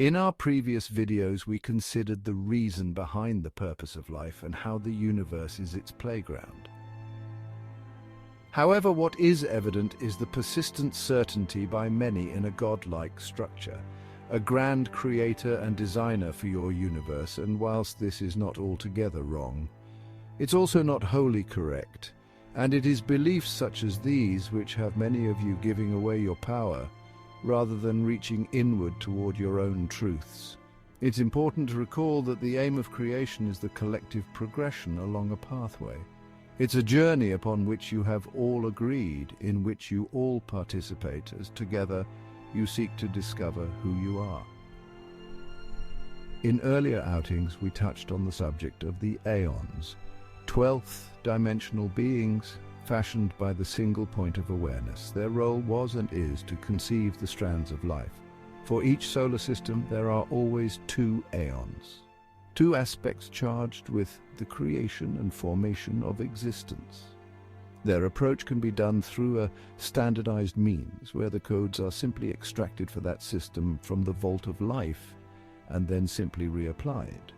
In our previous videos, we considered the reason behind the purpose of life and how the universe is its playground. However, what is evident is the persistent certainty by many in a godlike structure, a grand creator and designer for your universe, and whilst this is not altogether wrong, it's also not wholly correct, and it is beliefs such as these which have many of you giving away your power, rather than reaching inward toward your own truths. It's important to recall that the aim of creation is the collective progression along a pathway. It's a journey upon which you have all agreed, in which you all participate as together you seek to discover who you are. In earlier outings, we touched on the subject of the aeons, 12th dimensional beings fashioned by the single point of awareness. Their role was and is to conceive the strands of life. For each solar system, there are always two aeons, two aspects charged with the creation and formation of existence. Their approach can be done through a standardized means, where the codes are simply extracted for that system from the vault of life and then simply reapplied.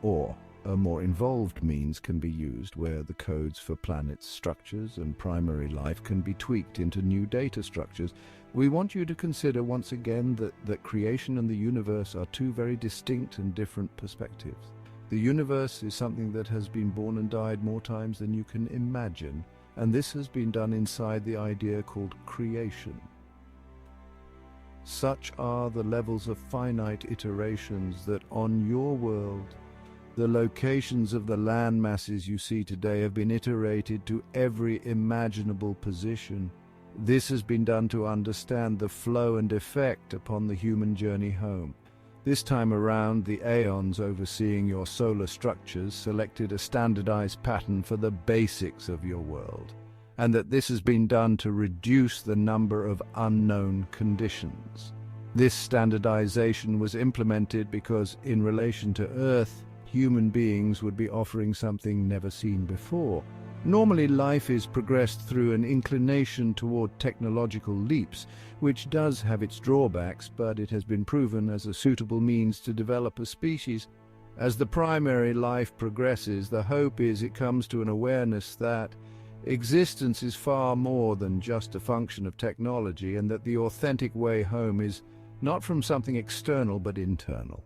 Or a more involved means can be used, where the codes for planets, structures, and primary life can be tweaked into new data structures. We want you to consider once again that creation and the universe are two very distinct and different perspectives. The universe is something that has been born and died more times than you can imagine, and this has been done inside the idea called creation. Such are the levels of finite iterations that on your world, the locations of the land masses you see today have been iterated to every imaginable position. This has been done to understand the flow and effect upon the human journey home. This time around, the aeons overseeing your solar structures selected a standardized pattern for the basics of your world, and that this has been done to reduce the number of unknown conditions. This standardization was implemented because, in relation to Earth, human beings would be offering something never seen before. Normally, life is progressed through an inclination toward technological leaps, which does have its drawbacks, but it has been proven as a suitable means to develop a species. As the primary life progresses, the hope is it comes to an awareness that existence is far more than just a function of technology, and that the authentic way home is not from something external but internal.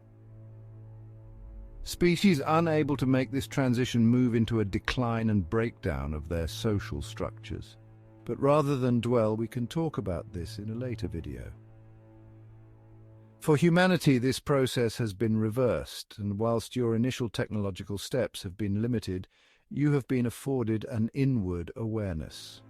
Species unable to make this transition move into a decline and breakdown of their social structures. But rather than dwell, we can talk about this in a later video. For humanity, this process has been reversed, and whilst your initial technological steps have been limited, you have been afforded an inward awareness.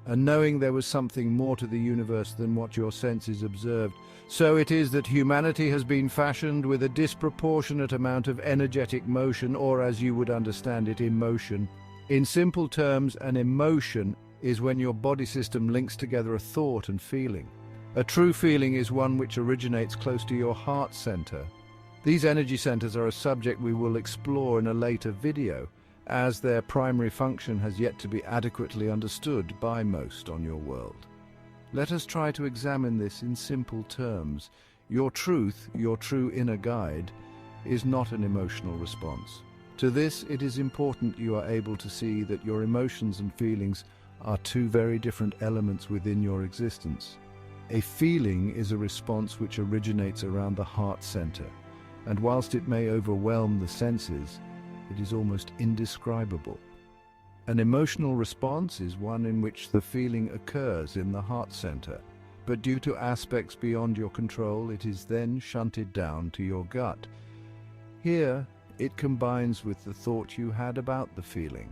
And knowing there was something more to the universe than what your senses observed. So it is that humanity has been fashioned with a disproportionate amount of energetic motion, or as you would understand it, emotion. In simple terms, an emotion is when your body system links together a thought and feeling. A true feeling is one which originates close to your heart center. These energy centers are a subject we will explore in a later video, as their primary function has yet to be adequately understood by most on your world. Let us try to examine this in simple terms. Your truth, your true inner guide, is not an emotional response. To this, it is important you are able to see that your emotions and feelings are two very different elements within your existence. A feeling is a response which originates around the heart center, and whilst it may overwhelm the senses, it is almost indescribable. An emotional response is one in which the feeling occurs in the heart center, but due to aspects beyond your control, it is then shunted down to your gut. Here, it combines with the thought you had about the feeling.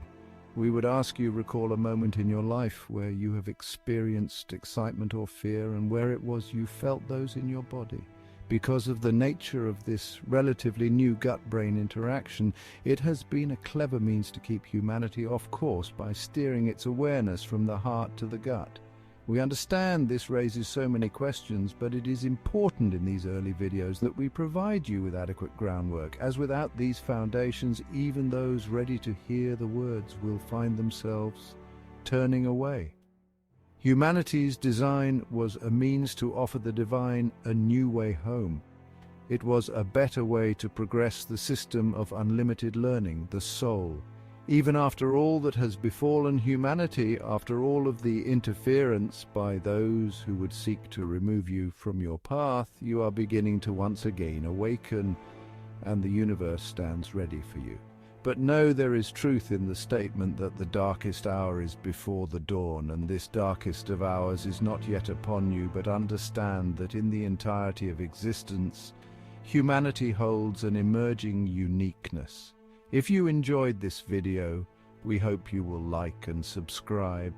We would ask you recall a moment in your life where you have experienced excitement or fear, and where it was you felt those in your body. Because of the nature of this relatively new gut-brain interaction, it has been a clever means to keep humanity off course by steering its awareness from the heart to the gut. We understand this raises so many questions, but it is important in these early videos that we provide you with adequate groundwork, as without these foundations, even those ready to hear the words will find themselves turning away. Humanity's design was a means to offer the divine a new way home. It was a better way to progress the system of unlimited learning, the soul. Even after all that has befallen humanity, after all of the interference by those who would seek to remove you from your path, you are beginning to once again awaken, and the universe stands ready for you. But know there is truth in the statement that the darkest hour is before the dawn, and this darkest of hours is not yet upon you, but understand that in the entirety of existence, humanity holds an emerging uniqueness. If you enjoyed this video, we hope you will like and subscribe.